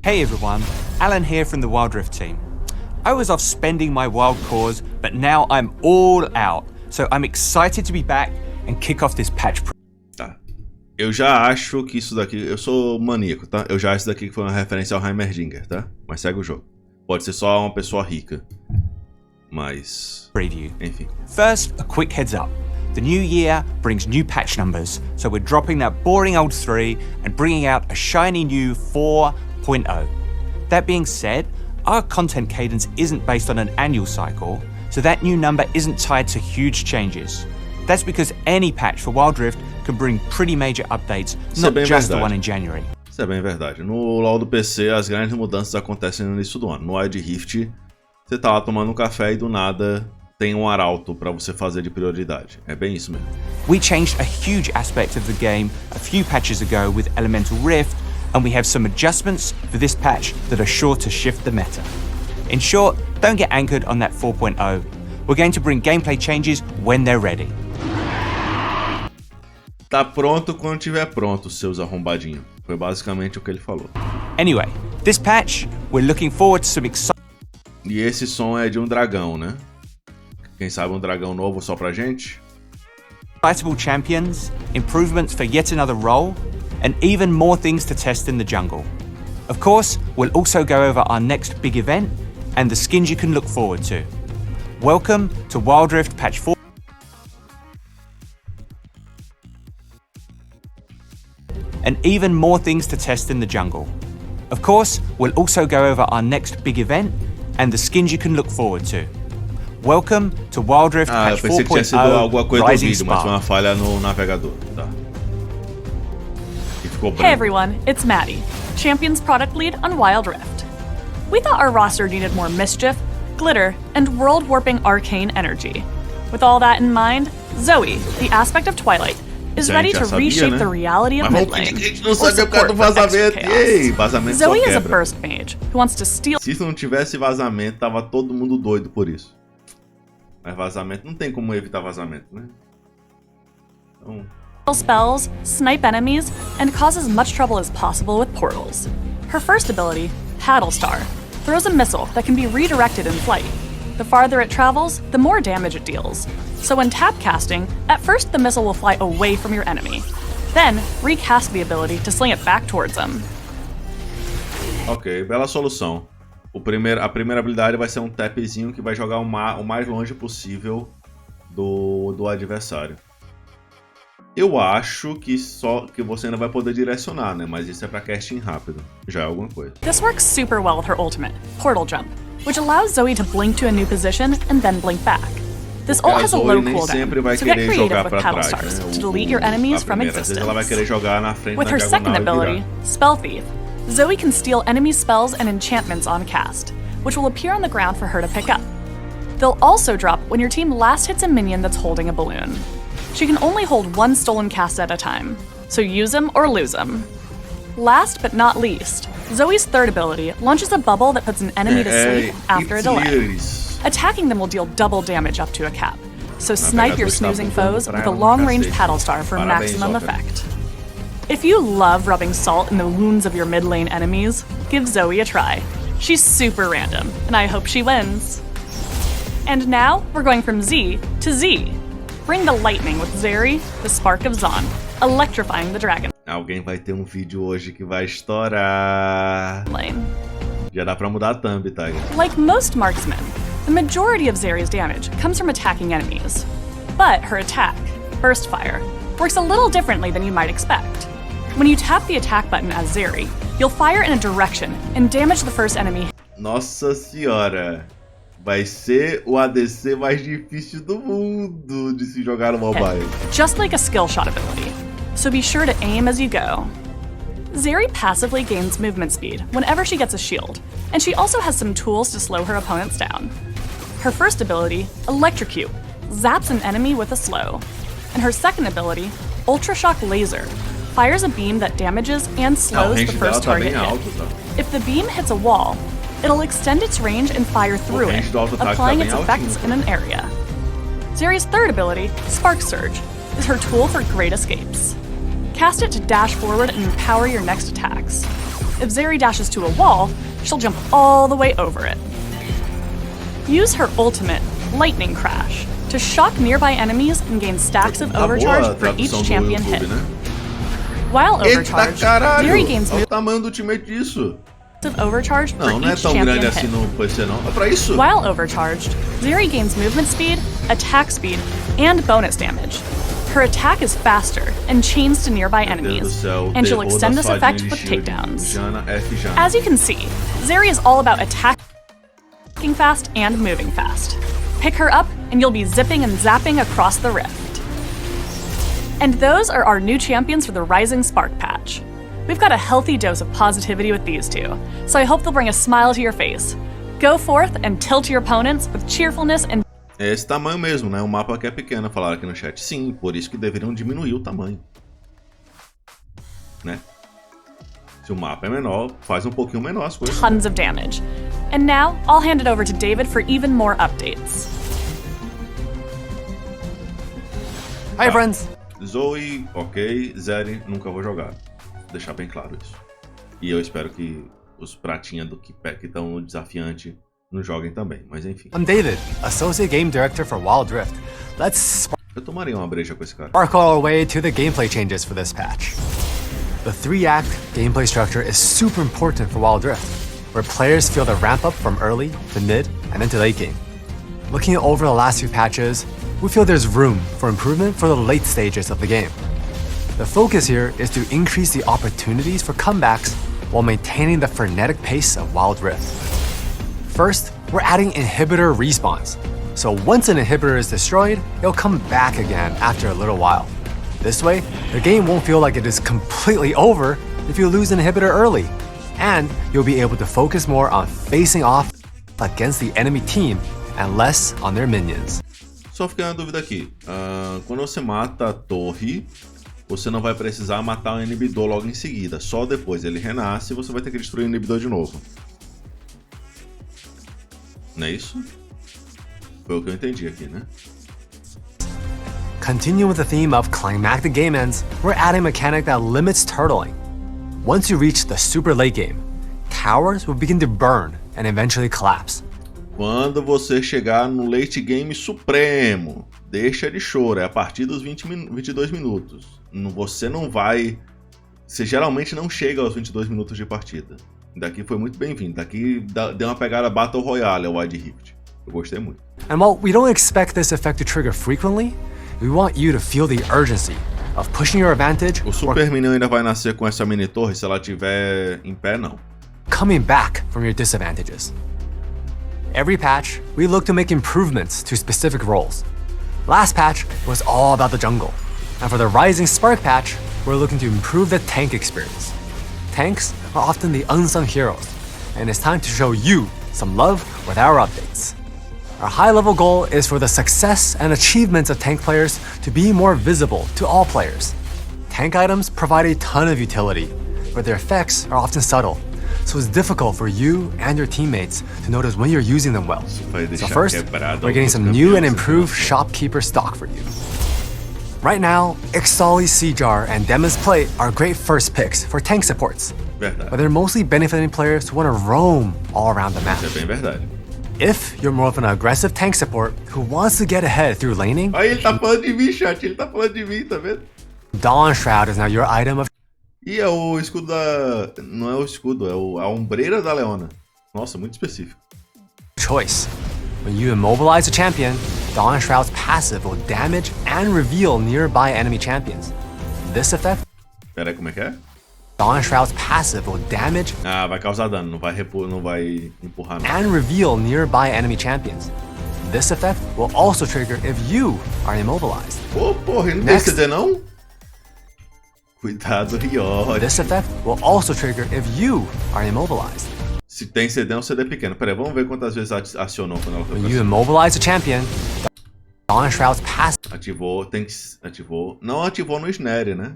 Hey everyone, Alan here from the wildrift team. I was off spending my wild cause, but now I'm all out. So I'm excited to be back and kick off this patch. Tá. Eu já acho que isso daqui... Eu sou maníaco, tá? Eu já acho isso daqui que foi uma referência ao Heimerdinger, tá? Mas segue o jogo. Pode ser só uma pessoa rica. Mas... Preview. Enfim. First, a quick heads up. The new year brings new patch numbers, so we're dropping that boring old 3 and bringing out a shiny new 4.0. That being said, our content cadence isn't based on an annual cycle, so that new number isn't tied to huge changes. That's because any patch for wildrift can bring pretty major updates, not just the one in January. Isso é bem verdade. No LoL do PC, as grandes mudanças acontecem no início do ano. No wildrift, você tá lá tomando um café e do nada tem um arauto para você fazer de prioridade. É bem isso mesmo. We changed a huge aspect of the game a few patches ago with Elemental Rift, and we have some adjustments for this patch that are sure to shift the meta. In short, don't get anchored on that 4.0. We're going to bring gameplay changes when they're ready. Tá pronto quando tiver pronto, seus arrombadinhos. Foi basicamente o que ele falou. Anyway, this patch, we're looking forward to some exciting... E esse som é de um dragão, né? Quem sabe um dragão novo só pra gente? Fightable champions, improvements for yet another role, and even more things to test in the jungle. Of course, we'll also go over our next big event and the skins you can look forward to. Welcome to wildrift patch 4. And even more things to test in the jungle. Of course, we'll also go over our next big event and the skins you can look forward to. Welcome to wildrift patch 4.0. Eu pensei que tinha sido alguma coisa do vídeo, mas foi uma falha no navegador. Tá. Hey everyone, it's Maddie, Champions Product Lead on Wild Rift. We thought our roster needed more mischief, glitter, and world-warping arcane energy. With all that in mind, Zoe, the aspect of Twilight, is ready to reshape the reality of mid lane, or support for extra chaos. Zoe is a burst mage who wants to steal... Se não tivesse vazamento, tava todo mundo doido por isso. Mas vazamento, não tem como evitar vazamento, né? Então... spells, snipe enemies, and cause as much trouble as possible with portals. Her first ability, Paddle Star, throws a missile that can be redirected in flight. The farther it travels, the more damage it deals. So when tap casting, at first the missile will fly away from your enemy. Then, recast the ability to sling it back towards them. Ok, bela solução. A primeira habilidade vai ser um tapzinho que vai jogar o mais longe possível do adversário. Eu acho que você ainda vai poder direcionar, né? Mas isso é pra casting rápido. Já é alguma coisa. This works super well with her ultimate, Portal Jump, which allows Zoe to blink to a new position and then blink back. This ult has a low cooldown, so get creative with Paddle Stars to delete your enemies from existence. Ela vai querer jogar na frente, with her second ability, Spell Thief, Zoe can steal enemy spells and enchantments on cast, which will appear on the ground for her to pick up. They'll also drop when your team last hits a minion that's holding a balloon. She can only hold one stolen cast at a time, so use them or lose them. Last but not least, Zoe's third ability launches a bubble that puts an enemy to sleep after a delay. Attacking them will deal double damage up to a cap, so snipe your snoozing foes with a long-range Paddle Star for maximum effect. If you love rubbing salt in the wounds of your mid-lane enemies, give Zoe a try. She's super random, and I hope she wins. And now, we're going from Z to Z. Bring the lightning with Zeri, the spark of Zon, electrifying the dragon. Alguém vai ter um vídeo hoje que vai estourar. Lane. Já dá pra mudar a thumb, tá? Like most marksmen, the majority of Zeri's damage comes from attacking enemies. But her attack, Burst Fire, works a little differently than you might expect. When you tap the attack button as Zeri, you'll fire in a direction and damage the first enemy. Nossa senhora! Vai ser o ADC mais difícil do mundo de se jogar no mobile. Just like a skill shot ability, so be sure to aim as you go. Zeri passively gains movement speed whenever she gets a shield, and she also has some tools to slow her opponents down. Her first ability, Electrocute, zaps an enemy with a slow, and her second ability, Ultra Shock Laser, fires a beam that damages and slows the first target hit. If the beam hits a wall, it'll extend its range and fire through it, applying its effects in an area. Zeri's third ability, Spark Surge, is her tool for great escapes. Cast it to dash forward and empower your next attacks. If Zeri dashes to a wall, she'll jump all the way over it. Use her ultimate, Lightning Crash, to shock nearby enemies and gain stacks of overcharge for each champion hit. While overcharged, Zeri gains Olha o tamanho do teammate disso. of overcharge for Não é each tão grande champion assim hit. no PC não. É pra isso. While overcharged, Zeri gains movement speed, attack speed, and bonus damage. Her attack is faster and chains to nearby Meu Deus do enemies, céu, and she'll terror extend das this effect fadinhas with de shield. takedowns. Jana, F Jana. As you can see, Zeri is all about attacking fast and moving fast. Pick her up, and you'll be zipping and zapping across the rift. And those are our new champions for the Rising Spark patch. We've got a healthy dose of positivity with these two, so I hope they'll bring a smile to your face. Go forth and tilt your opponents with cheerfulness and É esse tamanho mesmo, né? O mapa aqui é pequeno, falaram aqui no chat. Sim, por isso que deveriam diminuir o tamanho. Né? Se o mapa é menor, faz um pouquinho menor as coisas. tons of damage. And now, I'll hand it over to David for even more updates. Hi, friends. Zoe, ok. Zeri, nunca vou jogar. Vou deixar bem claro isso. E eu espero que os pratinha do que estão no desafiante não joguem também, mas enfim. I'm David, Associate Game Director for Wildrift. Let's Eu tomaria uma breja com esse cara. sparkle our way to the gameplay changes for this patch. The 3-act gameplay structure is super important for Wildrift, where players feel the ramp up from early to mid and then to late game. Looking over the last few patches, we feel there's room for improvement for the late stages of the game. The focus here is to increase the opportunities for comebacks while maintaining the frenetic pace of Wild Rift. First, we're adding inhibitor respawns. So once an inhibitor is destroyed, it'll come back again after a little while. This way, the game won't feel like it is completely over if you lose an inhibitor early. And you'll be able to focus more on facing off against the enemy team and less on their minions. Só fiquei uma dúvida aqui. Quando você mata a torre, você não vai precisar matar o inibidor logo em seguida. Só depois ele renasce e você vai ter que destruir o inibidor de novo. Não é isso? Foi o que eu entendi aqui, né? Continuing with the theme of climactic game ends, we're adding a mechanic that limits turtling. Once you reach the super late game, towers will begin to burn and eventually collapse. Quando você chegar no late game supremo, deixa de choro, é a partir dos 22 minutos. Você não vai... Você geralmente não chega aos 22 minutos de partida. Daqui foi muito bem-vindo. Daqui deu uma pegada Battle Royale ao wildrift. Eu gostei muito. And while we don't expect this effect to trigger frequently, we want you to feel the urgency of pushing your advantage O Super Minion ainda vai nascer com essa mini torre se ela estiver em pé, não. coming back from your disadvantages. Every patch, we look to make improvements to specific roles. Last patch was all about the jungle, and for the Rising Spark patch, we're looking to improve the tank experience. Tanks are often the unsung heroes, and it's time to show you some love with our updates. Our high-level goal is for the success and achievements of tank players to be more visible to all players. Tank items provide a ton of utility, but their effects are often subtle, so it's difficult for you and your teammates to notice when you're using them well. So first, we're getting some new and improved shopkeeper stock for you. Right now, Ixali's Seajar and Demon's Plate are great first picks for tank supports, Verdade. but they're mostly benefiting players who want to roam all around the map. Isso é bem verdade. If you're more of an aggressive tank support who wants to get ahead through laning, Aí ele tá falando de mim, chat. Ele tá falando de mim, tá vendo? Dawn Shroud is now your item of E é o escudo da... Não é o escudo, é a ombreira da Leona. Nossa, muito específico. choice. When you immobilize a champion, Dawn Shroud's passive will damage and reveal nearby enemy champions. This effect, Pera aí, como é que é? Dawn Shroud's passive will damage Ah, vai causar dano, não vai empurrar não. and reveal nearby enemy champions. This effect will also trigger if you are immobilized. Pô, porra, ele não tem Next. CD não? Cuidado, Riot. This effect will also trigger if you are immobilized. Se tem CD, é um CD pequeno. Pera aí, vamos ver quantas vezes acionou quando ela foi When pra you cima. immobilize a champion, Dawn Shroud's passive Ativou, ativou. Não ativou no snare, né?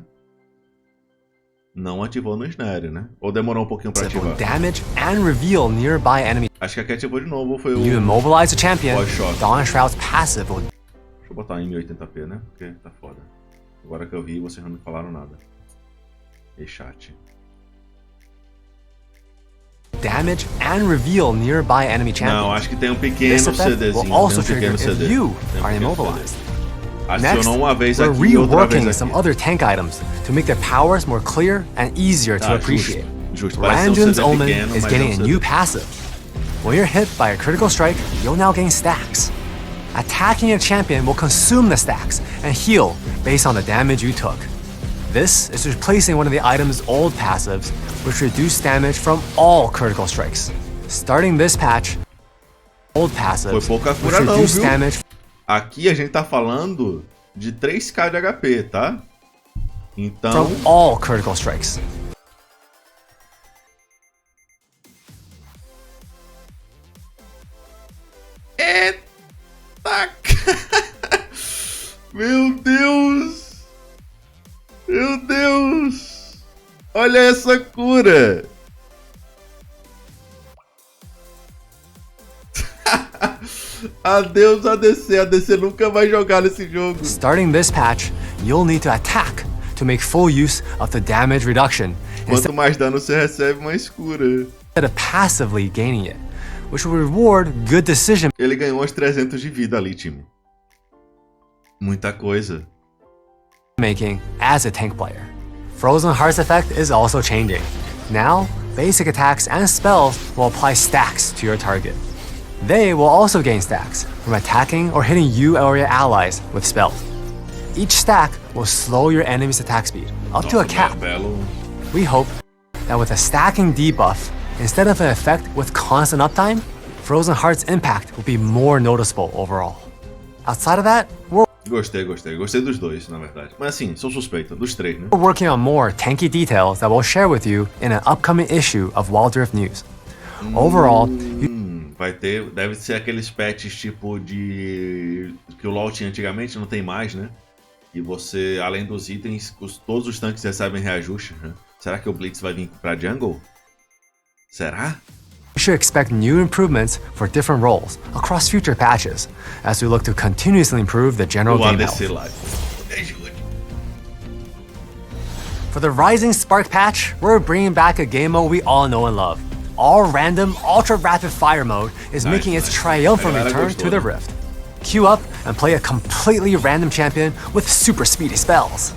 Não ativou no snare, né? Ou demorou um pouquinho pra will ativar? damage and reveal nearby enemy. Acho que aqui ativou de novo, foi o... You immobilize a champion, Boy shot. Dawn Shroud's passive will Deixa eu botar em 1080p, né? Porque tá foda. Agora que eu vi, vocês não me falaram nada. E chat. damage and reveal nearby enemy champions. Não, acho que tem um pequeno This effect CDzinho. will also Tem um trigger pequeno if CD. you Tem um are pequeno immobilized. CD. Next, Acionou uma vez we're aqui e outra vez reworking aqui. some other tank items to make their powers more clear and easier to appreciate. Justo. Parece um Ranjan's CD Omen pequeno, is mas getting é a um new CD. passive. When you're hit by a critical strike, you'll now gain stacks. Attacking a champion will consume the stacks and heal based on the damage you took. This is replacing one of the item's old passives, which reduce damage from all critical strikes. Starting this patch, old passives, Foi pouca which cura não, reduce viu? damage Aqui a gente tá falando de 3k de HP, tá? Então... from all critical strikes. Eita! Meu Deus! Meu Deus! Olha essa cura! Adeus ADC, ADC nunca vai jogar nesse jogo. Starting this patch, you'll need to attack to make full use of the damage reduction Quanto mais dano você recebe, mais cura. instead of passively gaining it, which will reward good decision Ele ganhou uns 300 de vida ali, time. Muita coisa. making as a tank player. Frozen Heart's effect is also changing. Now, basic attacks and spells will apply stacks to your target. They will also gain stacks from attacking or hitting you or your allies with spells. Each stack will slow your enemy's attack speed up to a cap. Belo. We hope that with a stacking debuff, instead of an effect with constant uptime, Frozen Heart's impact will be more noticeable overall. Outside of that, we're Gostei dos dois, na verdade. Mas assim, sou suspeito, dos três, né? working on more tanky details that we'll share with you in an upcoming issue of Wildrift News. Overall, Vai ter, deve ser aqueles patches tipo de... que o LoL tinha antigamente, não tem mais, né? E você, além dos itens, todos os tanques recebem reajuste, né? Será que o Blitz vai vir pra jungle? Será? you should expect new improvements for different roles across future patches as we look to continuously improve the general O game ADC health. live. Me ajude. For the Rising Spark patch, we're bringing back a game mode we all know and love. All random, ultra rapid fire mode is making its triumphant Galera return gostou, to the né? Rift. Queue up and play a completely random champion with super speedy spells.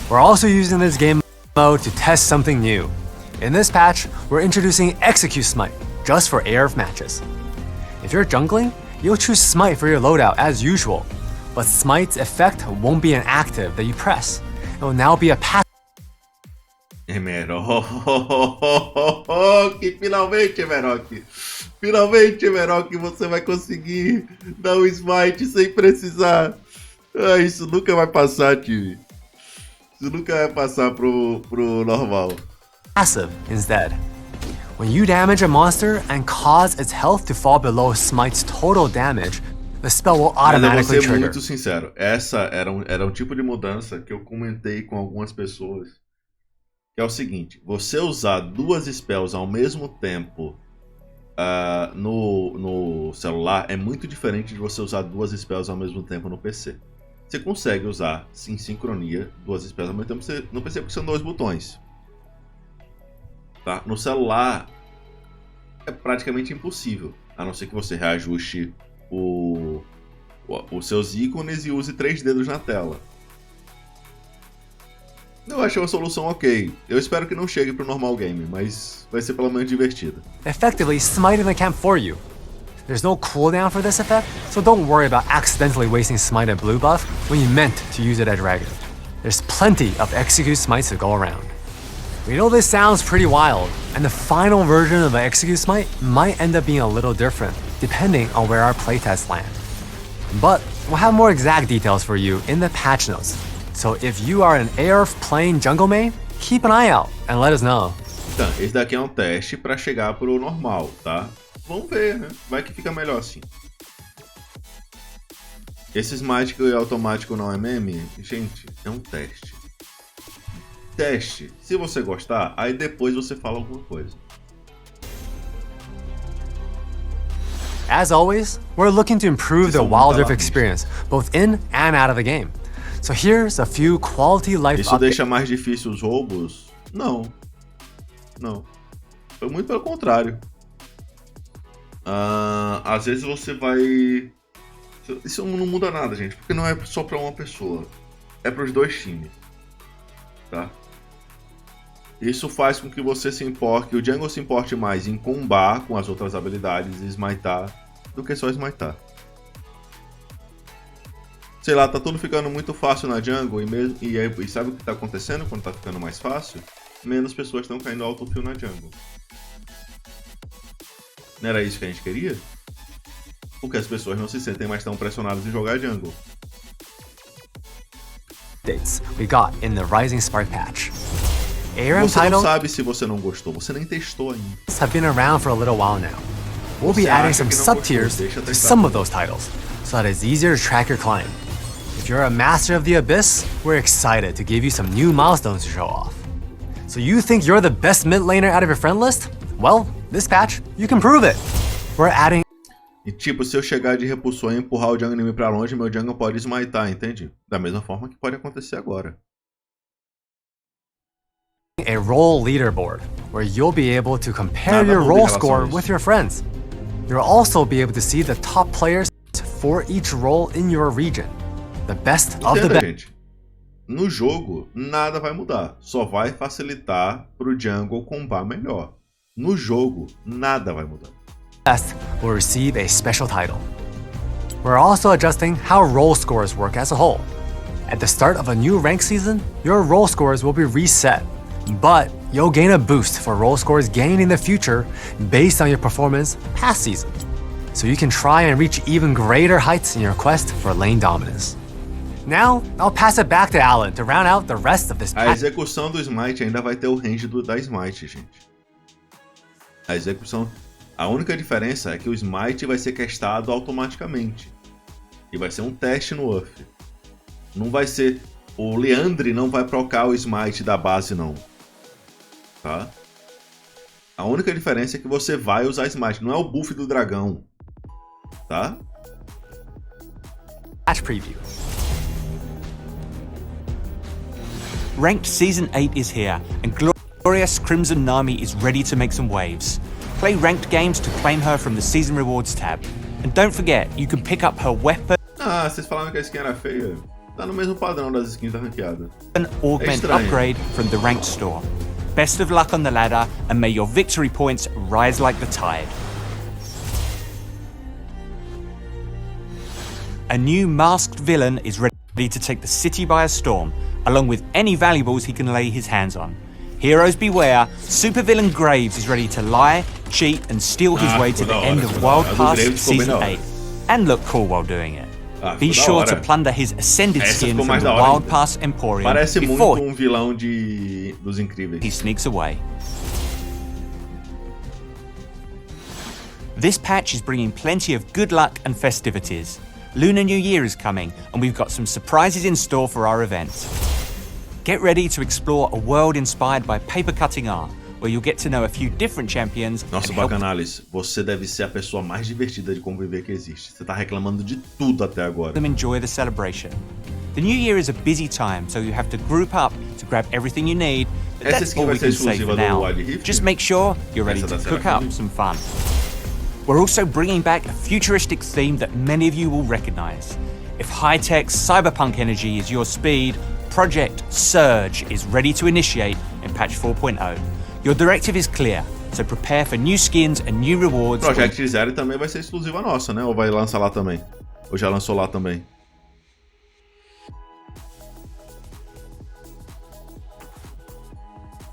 We're also using this game mode to test something new. In this patch, we're introducing Execute Smite, just for ARF matches. If you're jungling, you'll choose Smite for your loadout as usual, but Smite's effect won't be an active that you press. It will now be a passive. Emerok, finalmente, Emerok. Finalmente, Emerok, você vai conseguir dar o smite sem precisar. Ah, isso nunca vai passar, time. Isso nunca vai passar pro normal. Passive instead. When you damage a monster and cause its health to fall below Smite's total damage, the spell will Mas eu vou automatically ser trigger. muito sincero. Essa era um tipo de mudança que eu comentei com algumas pessoas. Que é o seguinte, você usar duas spells ao mesmo tempo no celular é muito diferente de você usar duas spells ao mesmo tempo no PC. Você consegue usar, em sincronia, duas spells ao mesmo tempo no PC porque são dois botões. Tá? No celular é praticamente impossível, a não ser que você reajuste os seus ícones e use 3 dedos na tela. Eu achei uma solução ok. Eu espero que não chegue pro normal game, mas vai ser pelo menos divertido. Effectively smiting the camp for you. There's no cooldown for this effect, so don't worry about accidentally wasting Smite at blue buff when you meant to use it at Dragon. There's plenty of Execute Smites to go around. We know this sounds pretty wild, and the final version of the Execute Smite might end up being a little different, depending on where our playtests land. But we'll have more exact details for you in the patch notes. So if you are an ARF playing jungle main, keep an eye out and let us know. Então, esse daqui é um teste pra chegar pro normal, tá? Vamos ver, né? Vai que fica melhor assim. Esse mágico e automático não é meme? Gente, é um teste. Teste. Se você gostar, aí depois você fala alguma coisa. As always, we're looking to improve the Isso é Wild muito Rift experience, both in and out of the game. So here's a few quality life Isso updates. deixa mais difícil os roubos? Não. Não. Foi muito pelo contrário. Às vezes você vai... Isso não muda nada, gente, porque não é só pra uma pessoa. É pros dois times. Tá? Isso faz com que você se importe, que o jungle se importe mais em combar com as outras habilidades e smitar do que só smitar. Sei lá, tá tudo ficando muito fácil na jungle e sabe o que tá acontecendo quando tá ficando mais fácil? Menos pessoas estão caindo autofill na jungle. Não era isso que a gente queria? Porque as pessoas não se sentem mais tão pressionadas em jogar jungle. Updates we got in the Rising Spark patch. ARAM Você não titles sabe se você não gostou, você nem testou ainda. have been around for a little while now. We'll be Você adding acha some que não sub-tiers gostou, deixa to testar. some of those titles, so that it's easier to track your climb. If you're a master of the Abyss, we're excited to give you some new milestones to show off. So you think you're the best mid laner out of your friend list? Well, this patch, you can prove it. We're adding E tipo, se eu chegar de repulsor e empurrar o jungle inimigo pra longe, meu jungle pode smitar, entende? Da mesma forma que pode acontecer agora. a role leaderboard, where you'll be able to compare Nada your muda em role relação score a isso. with your friends. You'll also be able to see the top players for each role in your region. The best of the Entenda, best. gente. No jogo, nada vai mudar. Só vai facilitar pro jungle combar melhor. No jogo, nada vai mudar. Best will receive a special title. We're also adjusting how role scores work as a whole. At the start of a new rank season, your role scores will be reset, but you'll gain a boost for role scores gained in the future based on your performance past season. So you can try and reach even greater heights in your quest for lane dominance. Now, I'll pass it back to Alan to round out the rest of this A patch. execução do smite ainda vai ter o range da smite, gente. A execução... A única diferença é que o smite vai ser castado automaticamente. E vai ser um teste no UF. Não vai ser... O Leandre não vai procar o smite da base, não. Tá? A única diferença é que você vai usar smite. Não é o buff do dragão. Tá? Patch preview. Ranked Season 8 is here, and glorious Crimson Nami is ready to make some waves. Play ranked games to claim her from the Season Rewards tab. And don't forget, you can pick up her weapon Ah, vocês falaram que a skin era feia? Tá no mesmo padrão das skins da ranqueada. augment estranho. upgrade from the ranked store. Best of luck on the ladder, and may your victory points rise like the tide. A new masked villain is ready to take the city by a storm, along with any valuables he can lay his hands on. Heroes beware, supervillain Graves is ready to lie, cheat, and steal his way to the ficou da end hora, of ficou da hora. Wild A do Pass Graves ficou bem Season da hora. 8, and look cool while doing it. Be ficou da sure to hora. plunder his Ascended Essa skin ficou from mais the da hora Wild ainda. Pass Emporium Parece muito before um vilão dos Incríveis. he sneaks away. This patch is bringing plenty of good luck and festivities. Lunar New Year is coming, and we've got some surprises in store for our event. Get ready to explore a world inspired by paper cutting art, where you'll get to know a few different champions Nossa, and help Bacanales, você deve ser a pessoa mais divertida de conviver que existe. Você tá reclamando de tudo até agora. them enjoy the celebration. The New Year is a busy time, so you have to group up to grab everything you need, but Essa that's skin all vai we ser can say exclusiva for do now. wildrift? Just make sure you're ready Essa to da cook Serafim? up some fun. We're also bringing back a futuristic theme that many of you will recognize. If high-tech cyberpunk energy is your speed, Project Surge is ready to initiate in patch 4.0. Your directive is clear, so prepare for new skins and new rewards. Project Zero também vai ser exclusiva nossa, né? Ou vai lançar lá também? Ou já lançou lá também?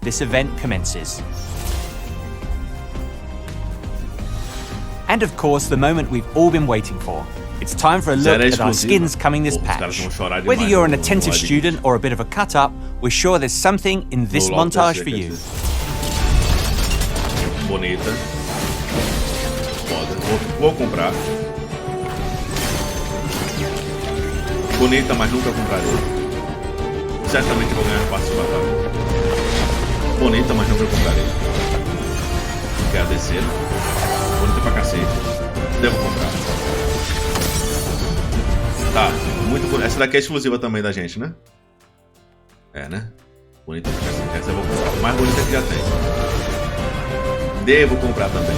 This event commences. And of course, the moment we've all been waiting for. It's time for a look Zero é at our exclusiva? skins coming this Pô, os caras patch. vão chorar Whether demais you're an no attentive wildrift. student or a bit of a cut-up, we're sure there's something in this No LoL montage PC, for quer you. dizer. Bonita. Foda. Vou comprar. Bonita, mas nunca comprarei. Certamente vou ganhar passe de batalha. Bonita, mas nunca comprarei. Quer a DC, né? Bonita pra cacete. Devo comprar. Tá, muito bonita. Essa daqui é exclusiva também da gente, né? É, né? Bonita pra cacete. Essa eu vou comprar. Mais bonita que já tem. Devo comprar também.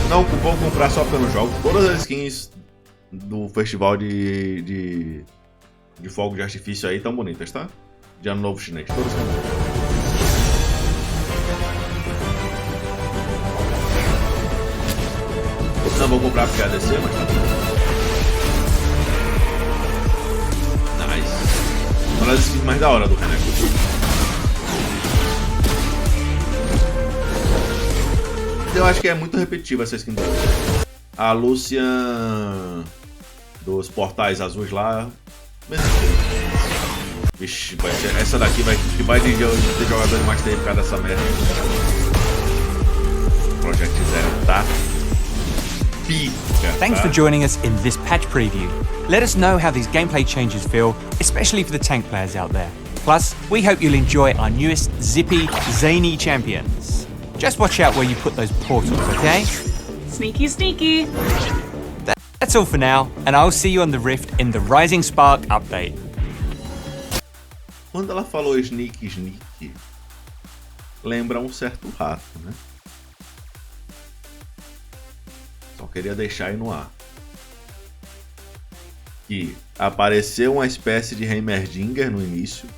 Não vou comprar só pelo jogo. Todas as skins do festival de fogo de artifício aí tão bonitas, tá? De ano novo chinês. Todas são bonitas. Não vou comprar porque é ADC, mas tá bom. Nice. Uma das skins mais da hora do Reneco. Eu acho que é muito repetitiva essa skin dele. A Lúcia dos portais azuis lá. Vixe, essa daqui vai ter jogadores mais tempo por causa dessa merda. Project Zero, tá? Pica, Thanks tá? for joining us in this patch preview. Let us know how these gameplay changes feel, especially for the tank players out there. Plus, we hope you'll enjoy our newest zippy, zany champions. Just watch out where you put those portals, okay? Sneaky, sneaky. That's all for now, and I'll see you on the Rift in the Rising Spark update. Quando ela falou sneak, lembra um certo rato, né? Só queria deixar aí no ar. Que apareceu uma espécie de Heimerdinger no início.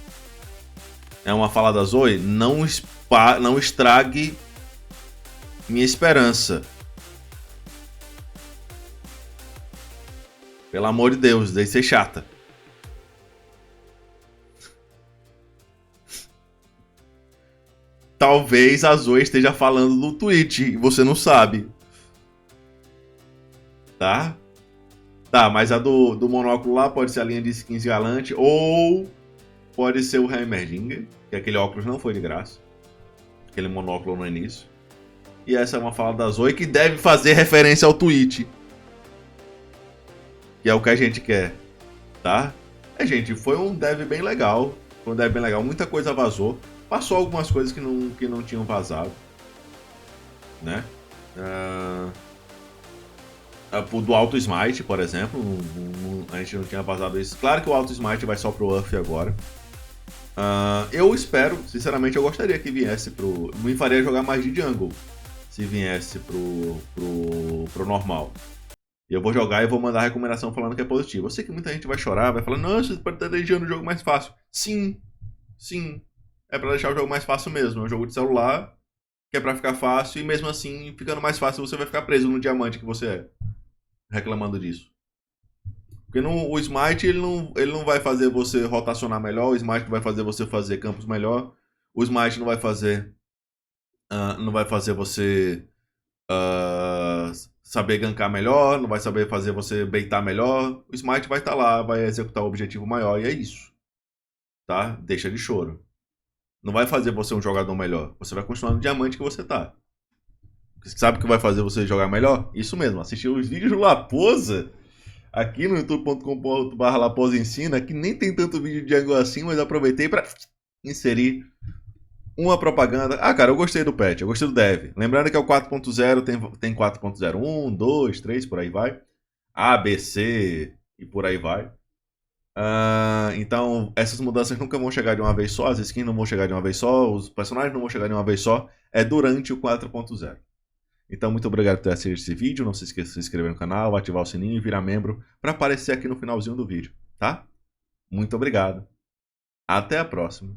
É uma fala da Zoe? Não estrague minha esperança. Pelo amor de Deus, deixe ser chata. Talvez a Zoe esteja falando no Twitch e você não sabe. Tá? Tá, mas a do monóculo lá pode ser a linha de skins galante ou pode ser o Heimerdinger, que aquele óculos não foi de graça. Aquele monóculo no início. E essa é uma fala da Zoe que deve fazer referência ao Twitch. Que é o que a gente quer, tá? Gente, foi um dev bem legal. Foi um dev bem legal. Muita coisa vazou. Passou algumas coisas que não tinham vazado. Né? Do Auto Smite, por exemplo. A gente não tinha vazado isso. Claro que o Auto Smite vai só pro Uff agora. Eu espero, sinceramente, eu gostaria que viesse pro... Me faria jogar mais de jungle se viesse pro normal. E eu vou jogar e vou mandar recomendação falando que é positivo. Eu sei que muita gente vai chorar, vai falar, não, você pode estar deixando o jogo mais fácil. Sim, sim. É pra deixar o jogo mais fácil mesmo. É um jogo de celular, que é pra ficar fácil, e mesmo assim, ficando mais fácil, você vai ficar preso no diamante que você é. Reclamando disso. Porque o Smite, ele não vai fazer você rotacionar melhor, o Smite vai fazer você fazer campos melhor, o Smite não vai fazer você saber gankar melhor, não vai saber fazer você baitar melhor. O Smite vai estar lá, vai executar o objetivo maior, e é isso. Tá? Deixa de choro. Não vai fazer você um jogador melhor. Você vai continuar no diamante que você tá. Sabe o que vai fazer você jogar melhor? Isso mesmo, assistir os vídeos do Laposa aqui no youtube.com/Laposa Ensina, que nem tem tanto vídeo de jungle assim, mas aproveitei para inserir uma propaganda. Ah, cara, eu gostei do patch, eu gostei do dev. Lembrando que é o 4.0, tem 4.01, 2, 3, por aí vai. A, B, C e por aí vai. Então, essas mudanças nunca vão chegar de uma vez só, as skins não vão chegar de uma vez só, os personagens não vão chegar de uma vez só. É durante o 4.0. Então, muito obrigado por ter assistido esse vídeo. Não se esqueça de se inscrever no canal, ativar o sininho e virar membro para aparecer aqui no finalzinho do vídeo, tá? Muito obrigado. Até a próxima.